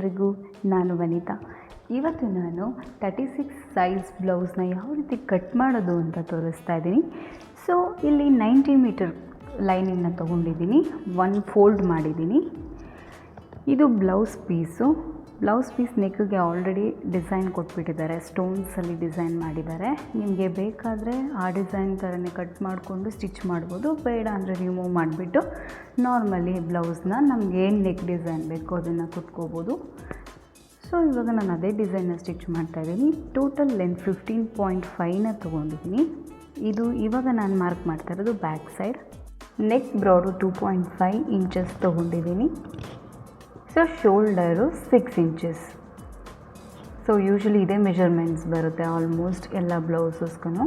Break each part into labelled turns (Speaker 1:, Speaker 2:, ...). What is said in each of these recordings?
Speaker 1: ಎಲ್ರಿಗೂ, ನಾನು ವನಿತಾ. ಇವತ್ತು ನಾನು 36 ಸೈಜ್ ಬ್ಲೌಸ್ನ ಯಾವ ರೀತಿ ಕಟ್ ಮಾಡೋದು ಅಂತ ತೋರಿಸ್ತಾ ಇದ್ದೀನಿ. ಸೊ ಇಲ್ಲಿ 90 ಮೀಟರ್ ಲೈನಿಂಗ್ನ ತೊಗೊಂಡಿದ್ದೀನಿ, 1 ಫೋಲ್ಡ್ ಮಾಡಿದ್ದೀನಿ. ಇದು ಬ್ಲೌಸ್ ಪೀಸ್ ನೆಕ್ಗೆ ಆಲ್ರೆಡಿ ಡಿಸೈನ್ ಕೊಟ್ಬಿಟ್ಟಿದ್ದಾರೆ, ಸ್ಟೋನ್ಸಲ್ಲಿ ಡಿಸೈನ್ ಮಾಡಿದ್ದಾರೆ. ನಿಮಗೆ ಬೇಕಾದರೆ ಆ ಡಿಸೈನ್ ಥರನೇ ಕಟ್ ಮಾಡಿಕೊಂಡು ಸ್ಟಿಚ್ ಮಾಡ್ಬೋದು, ಬೇಡ ಅಂದರೆ ರಿಮೂವ್ ಮಾಡಿಬಿಟ್ಟು ನಾರ್ಮಲಿ ಬ್ಲೌಸ್ನ ನಮ್ಗೆ ಏನು ನೆಕ್ ಡಿಸೈನ್ ಬೇಕೋ ಅದನ್ನು ಕುಟ್ಕೋಬೋದು. ಸೊ ಇವಾಗ ನಾನು ಅದೇ ಡಿಸೈನ್ನ ಸ್ಟಿಚ್ ಮಾಡ್ತಾಯಿದ್ದೀನಿ. ಟೋಟಲ್ ಲೆಂತ್ 15.5ನ ತೊಗೊಂಡಿದ್ದೀನಿ. ಇದು ಇವಾಗ ನಾನು ಮಾರ್ಕ್ ಮಾಡ್ತಾ ಇರೋದು back side. Neck broad 2.5 inches ತೊಗೊಂಡಿದ್ದೀನಿ. So shoulder 6 inches. So usually ಇದೇ ಮೆಜರ್ಮೆಂಟ್ಸ್ ಬರುತ್ತೆ ಆಲ್ಮೋಸ್ಟ್ ಎಲ್ಲ ಬ್ಲೌಸಸ್ಗೂ.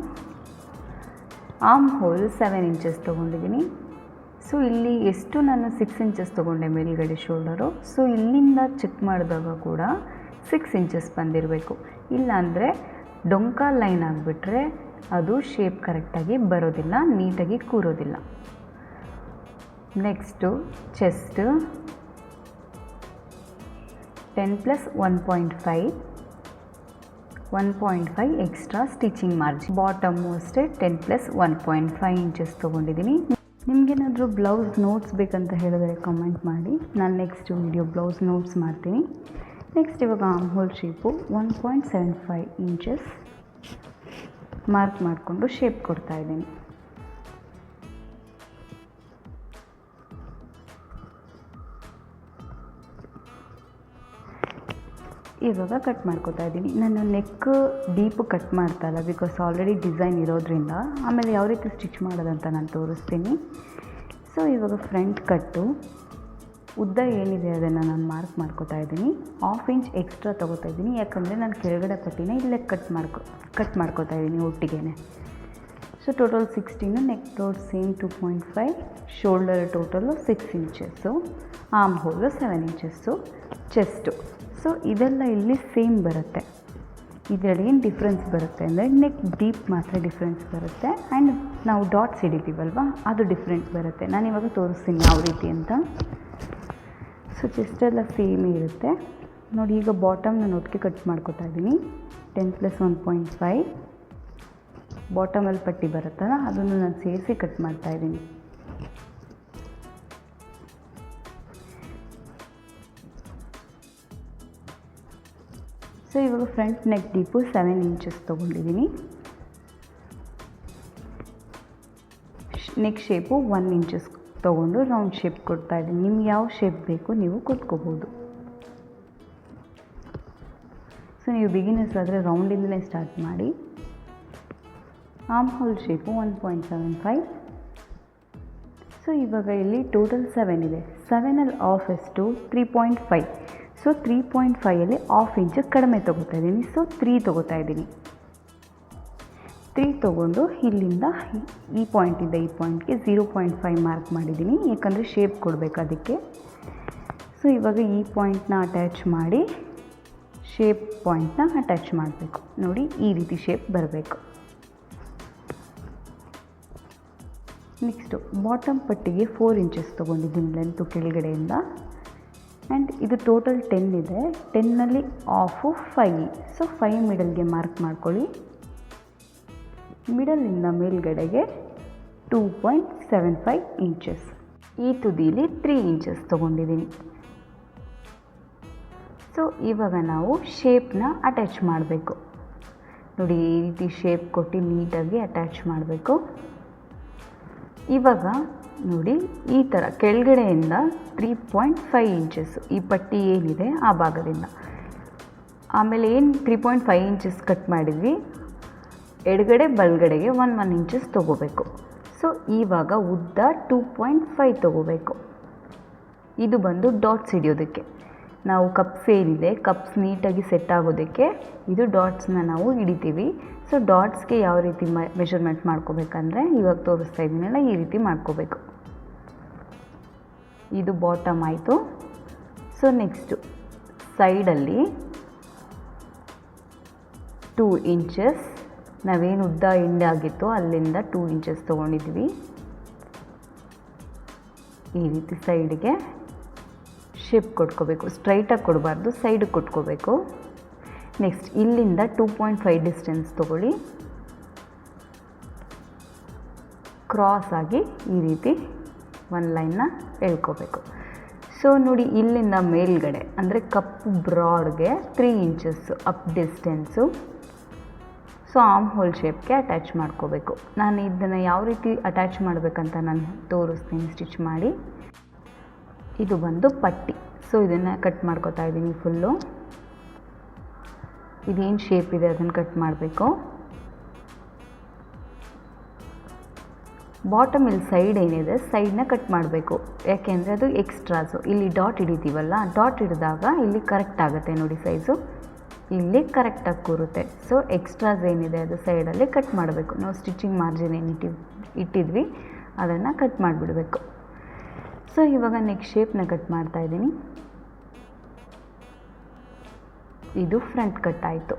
Speaker 1: ಆರ್ಮ್ ಹೋಲ್ 7 ಇಂಚಸ್ ತೊಗೊಂಡಿದ್ದೀನಿ. ಸೊ ಇಲ್ಲಿ ಎಷ್ಟು ನಾನು 6 ಇಂಚಸ್ ತೊಗೊಂಡೆ ಮೇಲ್ಗಡೆ ಶೋಲ್ಡರು. ಸೊ ಇಲ್ಲಿಂದ ಚೆಕ್ ಮಾಡಿದಾಗ ಕೂಡ 6 ಇಂಚಸ್ ಬಂದಿರಬೇಕು, ಇಲ್ಲಾಂದರೆ ಡೊಂಕ ಲೈನ್ ಆಗಿಬಿಟ್ರೆ ಅದು ಶೇಪ್ ಕರೆಕ್ಟಾಗಿ ಬರೋದಿಲ್ಲ, ನೀಟಾಗಿ ಕೂರೋದಿಲ್ಲ. Next chest 10 + 1.5 extra stitching margin. Bottom ಅಷ್ಟೇ 10 + 1.5 ಇಂಚಸ್ ತೊಗೊಂಡಿದ್ದೀನಿ. ನಿಮಗೇನಾದರೂ ಬ್ಲೌಸ್ ನೋಟ್ಸ್ ಬೇಕಂತ ಹೇಳಿದ್ರೆ ಕಮೆಂಟ್ ಮಾಡಿ, ನಾನು ನೆಕ್ಸ್ಟ್ ವಿಡಿಯೋ ಬ್ಲೌಸ್ ನೋಟ್ಸ್ ಮಾಡ್ತೀನಿ. ನೆಕ್ಸ್ಟ್ ಇವಾಗ arm hole shape 1.75 inches mark ಮಾಡಿಕೊಂಡು ಶೇಪ್ ಕೊಡ್ತಾಯಿದ್ದೀನಿ. ಇವಾಗ ಕಟ್ ಮಾಡ್ಕೋತಾ ಇದ್ದೀನಿ. ನಾನು ನೆಕ್ ಡೀಪ್ ಕಟ್ ಮಾಡ್ತಾ ಇಲ್ಲ, ಬಿಕಾಸ್ ಆಲ್ರೆಡಿ ಡಿಸೈನ್ ಇರೋದ್ರಿಂದ. ಆಮೇಲೆ ಯಾವ ರೀತಿ ಸ್ಟಿಚ್ ಮಾಡೋದಂತ ನಾನು ತೋರಿಸ್ತೀನಿ. ಸೊ ಇವಾಗ ಫ್ರಂಟ್ ಕಟ್ಟು ಉದ್ದ ಏನಿದೆ ಅದನ್ನು ನಾನು ಮಾರ್ಕ್ ಮಾಡ್ಕೋತಾ ಇದ್ದೀನಿ. 1/2 ಇಂಚ್ ಎಕ್ಸ್ಟ್ರಾ ತೊಗೋತಾ ಇದ್ದೀನಿ, ಯಾಕಂದರೆ ನಾನು ಕೆಳಗಡೆ ಪಟ್ಟಿನ ಇಲ್ಲೇ ಕಟ್ ಮಾಡ್ಕೋತಾ ಇದ್ದೀನಿ ಒಟ್ಟಿಗೆ. So total 16, neck dot same 2.5, shoulder total 6 inches, arm hole 7 inches, chest. So ಇದೆಲ್ಲ ಇಲ್ಲಿ ಸೇಮ್ ಬರುತ್ತೆ. ಇದರಲ್ಲಿ ಏನು ಡಿಫ್ರೆನ್ಸ್ ಬರುತ್ತೆ ಅಂದರೆ ನೆಕ್ ಡೀಪ್ ಮಾತ್ರ ಡಿಫ್ರೆನ್ಸ್ ಬರುತ್ತೆ, ಆ್ಯಂಡ್ ನಾವು ಡಾಟ್ಸ್ ಹಿಡಿತೀವಲ್ವ ಅದು ಡಿಫ್ರೆಂಟ್ ಬರುತ್ತೆ. ನಾನು ಇವಾಗ ತೋರಿಸ್ತೀನಿ ಯಾವ ರೀತಿ ಅಂತ. ಸೊ ಚೆಸ್ಟೆಲ್ಲ ಸೇಮ್ ಇರುತ್ತೆ ನೋಡಿ. ಈಗ ಬಾಟಮ್ ನಾನು ಒಟ್ಟಿಗೆ ಕಟ್ ಮಾಡ್ಕೊತಾ ಇದ್ದೀನಿ. 10 + 1.5 ಬಾಟಮಲ್ಲಿ ಪಟ್ಟಿ ಬರುತ್ತಲ್ಲ ಅದನ್ನು ನಾನು ಸೇರಿಸಿ ಕಟ್ ಮಾಡ್ತಾಯಿದ್ದೀನಿ. ಸೊ ಇವಾಗ ಫ್ರಂಟ್ ನೆಕ್ ಡೀಪು 7 ಇಂಚಸ್ ತೊಗೊಂಡಿದ್ದೀನಿ. ನೆಕ್ ಶೇಪು 1 ಇಂಚಸ್ ತೊಗೊಂಡು ರೌಂಡ್ ಶೇಪ್ ಕೊಡ್ತಾಯಿದ್ದೀನಿ. ನಿಮ್ಗೆ ಯಾವ ಶೇಪ್ ಬೇಕು ನೀವು ಕೊಟ್ಕೋಬೋದು. ಸೊ ನೀವು ಬಿಗಿನರ್ಸ್ ಆದರೆ ರೌಂಡಿಂದಲೇ ಸ್ಟಾರ್ಟ್ ಮಾಡಿ. Arm hole shape 1.75. ಸೊ ಇವಾಗ ಇಲ್ಲಿ ಟೋಟಲ್ 7 ಇದೆ. 7ಅಲ್ಲಿ ಆಫ್ ಎಷ್ಟು 3.5. ಸೊ 3.5ಅಲ್ಲಿ 1/2 ಇಂಚ್ ಕಡಿಮೆ ತೊಗೋತಾ ಇದ್ದೀನಿ. ಸೊ 3 ತೊಗೋತಾ ಇದ್ದೀನಿ. 3 ತೊಗೊಂಡು ಇಲ್ಲಿಂದ ಈ ಪಾಯಿಂಟಿಂದ ಈ ಪಾಯಿಂಟ್ಗೆ 0.5 ಮಾರ್ಕ್ ಮಾಡಿದ್ದೀನಿ, ಯಾಕಂದರೆ ಶೇಪ್ ಕೊಡಬೇಕು ಅದಕ್ಕೆ. ಸೊ ಇವಾಗ ಈ ಪಾಯಿಂಟ್ನ ಅಟ್ಯಾಚ್ ಮಾಡಿ ಶೇಪ್ ಪಾಯಿಂಟ್ನ ಅಟ್ಯಾಚ್ ಮಾಡಬೇಕು. ನೋಡಿ ಈ ರೀತಿ ಶೇಪ್ ಬರಬೇಕು. ನೆಕ್ಸ್ಟು ಬಾಟಮ್ ಪಟ್ಟಿಗೆ 4 ಇಂಚಸ್ ತೊಗೊಂಡಿದ್ದೀನಿ ಲೆಂತು ಕೆಳಗಡೆಯಿಂದ. ಆ್ಯಂಡ್ ಇದು ಟೋಟಲ್ 10 ಇದೆ. 10ನಲ್ಲಿ ಆಫು 5. ಸೊ 5 ಮಿಡಲ್ಗೆ ಮಾರ್ಕ್ ಮಾಡ್ಕೊಳ್ಳಿ. ಮಿಡಲಿಂದ ಮೇಲ್ಗಡೆಗೆ 2.75 ಇಂಚಸ್. ಈ ತುದಿಲಿ 3 ಇಂಚಸ್ ತೊಗೊಂಡಿದ್ದೀನಿ. ಸೊ ಇವಾಗ ನಾವು ಶೇಪ್ನ ಅಟ್ಯಾಚ್ ಮಾಡಬೇಕು. ನೋಡಿ ಈ ರೀತಿ ಶೇಪ್ ಕೊಟ್ಟು ನೀಟಾಗಿ ಅಟ್ಯಾಚ್ ಮಾಡಬೇಕು. ಇವಾಗ ನೋಡಿ ಈ ಥರ ಕೆಳಗಡೆಯಿಂದ 3.5 ಇಂಚಸ್ಸು ಈ ಪಟ್ಟಿ ಏನಿದೆ ಆ ಭಾಗದಿಂದ, ಆಮೇಲೆ ಏನು 3.5 ಇಂಚಸ್ ಕಟ್ ಮಾಡಿದ್ವಿ ಎಡಗಡೆ ಬಲಗಡೆಗೆ 1 ಇಂಚಸ್ ತೊಗೋಬೇಕು. ಸೊ ಇವಾಗ ಉದ್ದ 2.5 ತೊಗೋಬೇಕು. ಇದು ಬಂದು ಡಾಟ್ಸ್ ಹಿಡಿಯೋದಕ್ಕೆ. ನಾವು ಕಪ್ಸ್ ಏನಿದೆ ಕಪ್ಸ್ ನೀಟಾಗಿ ಸೆಟ್ ಆಗೋದಕ್ಕೆ ಇದು ಡಾಟ್ಸ್ನ ನಾವು ಹಿಡಿತೀವಿ. ಸೊ ಡಾಟ್ಸ್ಗೆ ಯಾವ ರೀತಿ ಮೆಷರ್ಮೆಂಟ್ ಮಾಡ್ಕೋಬೇಕಂದ್ರೆ ಇವಾಗ ತೋರಿಸ್ತಾ ಇದ್ದೀನಲ್ಲ ಈ ರೀತಿ ಮಾಡ್ಕೋಬೇಕು. ಇದು ಬಾಟಮ್ ಆಯಿತು. ಸೊ ನೆಕ್ಸ್ಟು ಸೈಡಲ್ಲಿ 2 ಇಂಚಸ್ ನಾವೇನು ಉದ್ದ ಎಂಡ್ ಆಗಿತ್ತು ಅಲ್ಲಿಂದ 2 ಇಂಚಸ್ ತೊಗೊಂಡಿದ್ವಿ. ಈ ರೀತಿ ಸೈಡ್ಗೆ ಶೇಪ್ ಕೊಟ್ಕೋಬೇಕು. ಸ್ಟ್ರೈಟಾಗಿ ಕೊಡಬಾರ್ದು, ಸೈಡಿಗೆ ಕೊಟ್ಕೋಬೇಕು. ನೆಕ್ಸ್ಟ್ ಇಲ್ಲಿಂದ 2.5 ಡಿಸ್ಟೆನ್ಸ್ ತೊಗೊಳ್ಳಿ. ಕ್ರಾಸ್ ಆಗಿ ಈ ರೀತಿ ಒಂದು ಲೈನ್ನ ಎಳ್ಕೋಬೇಕು. ಸೊ ನೋಡಿ, ಇಲ್ಲಿಂದ ಮೇಲ್ಗಡೆ ಅಂದರೆ ಕಪ್ಪು ಬ್ರಾಡ್ಗೆ 3 inches up distance. So arm hole ಶೇಪ್ಗೆ ಅಟ್ಯಾಚ್ ಮಾಡ್ಕೋಬೇಕು. ನಾನು ಇದನ್ನು ಯಾವ ರೀತಿ ಅಟ್ಯಾಚ್ ಮಾಡಬೇಕಂತ ನಾನು ತೋರಿಸ್ತೀನಿ ಸ್ಟಿಚ್ ಮಾಡಿ. ಇದು ಬಂದು ಪಟ್ಟಿ. ಸೊ ಇದನ್ನು ಕಟ್ ಮಾಡ್ಕೋತಾ ಇದ್ದೀನಿ ಫುಲ್ಲು. ಇದೇನು ಶೇಪ್ ಇದೆ ಅದನ್ನು ಕಟ್ ಮಾಡಬೇಕು. ಬಾಟಮ್ ಇಲ್ಲಿ ಸೈಡ್ ಏನಿದೆ ಸೈಡನ್ನ ಕಟ್ ಮಾಡಬೇಕು, ಯಾಕೆಂದರೆ ಅದು ಎಕ್ಸ್ಟ್ರಾಸು. ಇಲ್ಲಿ ಡಾಟ್ ಹಿಡಿತೀವಲ್ಲ, ಡಾಟ್ ಹಿಡಿದಾಗ ಇಲ್ಲಿ ಕರೆಕ್ಟ್ ಆಗುತ್ತೆ ನೋಡಿ, ಸೈಜು ಇಲ್ಲಿ ಕರೆಕ್ಟಾಗಿ ಕೂರುತ್ತೆ. ಸೊ ಎಕ್ಸ್ಟ್ರಾಸ್ ಏನಿದೆ ಅದು ಸೈಡಲ್ಲಿ ಕಟ್ ಮಾಡಬೇಕು. ನಾವು ಸ್ಟಿಚಿಂಗ್ ಮಾರ್ಜಿನ್ ಏನು ಇಟ್ಟಿದ್ವಿ ಅದನ್ನು ಕಟ್ ಮಾಡಿಬಿಡಬೇಕು. ಸೊ ಇವಾಗ ನೆಕ್ಸ್ಟ್ ಶೇಪ್ನ ಕಟ್ ಮಾಡ್ತಾಯಿದ್ದೀನಿ. ಇದು ಫ್ರಂಟ್ ಕಟ್ ಆಯಿತು.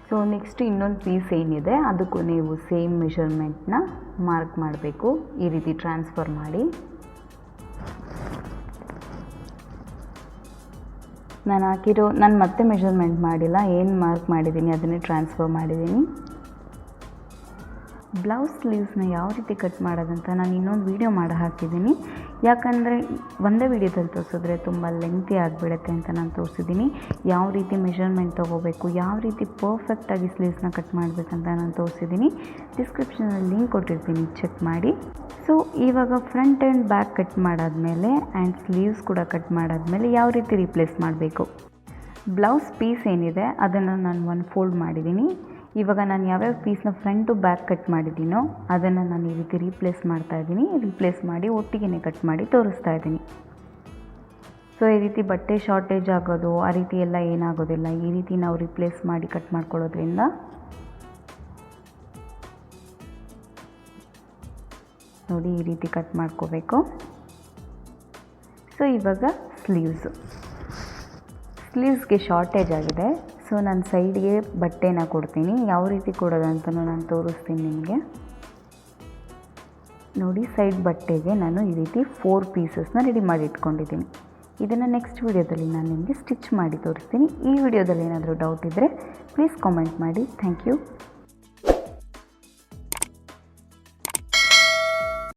Speaker 1: ಸೊ ನೆಕ್ಸ್ಟ್ ಇನ್ನೊಂದು ಪೀಸ್ ಏನಿದೆ ಅದಕ್ಕೂ ನೀವು ಸೇಮ್ ಮೆಷರ್ಮೆಂಟ್ನ ಮಾರ್ಕ್ ಮಾಡಬೇಕು. ಈ ರೀತಿ ಟ್ರಾನ್ಸ್ಫರ್ ಮಾಡಿ. ನಾನು ಮತ್ತೆ ಮೆಷರ್ಮೆಂಟ್ ಮಾಡಿಲ್ಲ, ಏನು ಮಾರ್ಕ್ ಮಾಡಿದ್ದೀನಿ ಅದನ್ನೇ ಟ್ರಾನ್ಸ್ಫರ್ ಮಾಡಿದ್ದೀನಿ. ಬ್ಲೌಸ್ ಸ್ಲೀವ್ಸ್ನ ಯಾವ ರೀತಿ ಕಟ್ ಮಾಡೋದಂತ ನಾನು ಇನ್ನೊಂದು ವೀಡಿಯೋ ಮಾಡಿ ಹಾಕಿದ್ದೀನಿ. ಯಾಕಂದರೆ ಒಂದೇ ವೀಡಿಯೋದಲ್ಲಿ ತೋರಿಸಿದ್ರೆ ತುಂಬ ಲೆಂತಿ ಆಗಿಬಿಡುತ್ತೆ ಅಂತ ನಾನು ತೋರಿಸಿದ್ದೀನಿ. ಯಾವ ರೀತಿ ಮೆಷರ್ಮೆಂಟ್ ತೊಗೋಬೇಕು, ಯಾವ ರೀತಿ ಪರ್ಫೆಕ್ಟಾಗಿ ಸ್ಲೀವ್ಸ್ನ ಕಟ್ ಮಾಡಬೇಕಂತ ನಾನು ತೋರಿಸಿದ್ದೀನಿ. ಡಿಸ್ಕ್ರಿಪ್ಷನಲ್ಲಿ ಲಿಂಕ್ ಕೊಟ್ಟಿರ್ತೀನಿ, ಚೆಕ್ ಮಾಡಿ. ಸೊ ಇವಾಗ ಫ್ರಂಟ್ ಆ್ಯಂಡ್ ಬ್ಯಾಕ್ ಕಟ್ ಮಾಡಾದಮೇಲೆ ಆ್ಯಂಡ್ ಸ್ಲೀವ್ಸ್ ಕೂಡ ಕಟ್ ಮಾಡಾದಮೇಲೆ ಯಾವ ರೀತಿ ರಿಪ್ಲೇಸ್ ಮಾಡಬೇಕು. ಬ್ಲೌಸ್ ಪೀಸ್ ಏನಿದೆ ಅದನ್ನು ನಾನು ಒಂದು ಫೋಲ್ಡ್ ಮಾಡಿದ್ದೀನಿ. ಇವಾಗ ನಾನು ಯಾವ್ಯಾವ ಪೀಸ್ನ ಫ್ರಂಟ್ ಟು ಬ್ಯಾಕ್ ಕಟ್ ಮಾಡಿದ್ದೀನೋ ಅದನ್ನು ನಾನು ಈ ರೀತಿ ರೀಪ್ಲೇಸ್ ಮಾಡ್ತಾಯಿದ್ದೀನಿ. ರೀಪ್ಲೇಸ್ ಮಾಡಿ ಒಟ್ಟಿಗೆ ಕಟ್ ಮಾಡಿ ತೋರಿಸ್ತಾ ಇದ್ದೀನಿ. ಸೊ ಈ ರೀತಿ ಬಟ್ಟೆ ಶಾರ್ಟೇಜ್ ಆಗೋದು ಆ ರೀತಿ ಎಲ್ಲ ಏನಾಗೋದಿಲ್ಲ. ಈ ರೀತಿ ನಾವು ರಿಪ್ಲೇಸ್ ಮಾಡಿ ಕಟ್ ಮಾಡ್ಕೊಳ್ಳೋದ್ರಿಂದ ನೋಡಿ ಈ ರೀತಿ ಕಟ್ ಮಾಡ್ಕೋಬೇಕು. ಸೊ ಇವಾಗ ಸ್ಲೀವ್ಸ್ಗೆ ಶಾರ್ಟೇಜ್ ಆಗಿದೆ. ಸೊ ನಾನು ಸೈಡ್ಗೆ ಬಟ್ಟೆನ ಕೊಡ್ತೀನಿ. ಯಾವ ರೀತಿ ಕೊಡೋದಂತಲೂ ನಾನು ತೋರಿಸ್ತೀನಿ ನಿಮಗೆ. ನೋಡಿ, ಸೈಡ್ ಬಟ್ಟೆಗೆ ನಾನು ಈ ರೀತಿ 4 ಪೀಸಸ್ನ ರೆಡಿ ಮಾಡಿ ಇಟ್ಕೊಂಡಿದ್ದೀನಿ. ಇದನ್ನು ನೆಕ್ಸ್ಟ್ ವೀಡಿಯೋದಲ್ಲಿ ನಾನು ನಿಮಗೆ ಸ್ಟಿಚ್ ಮಾಡಿ ತೋರಿಸ್ತೀನಿ. ಈ ವಿಡಿಯೋದಲ್ಲಿ ಏನಾದರೂ ಡೌಟ್ ಇದ್ದರೆ ಪ್ಲೀಸ್ ಕಾಮೆಂಟ್ ಮಾಡಿ. Thank you.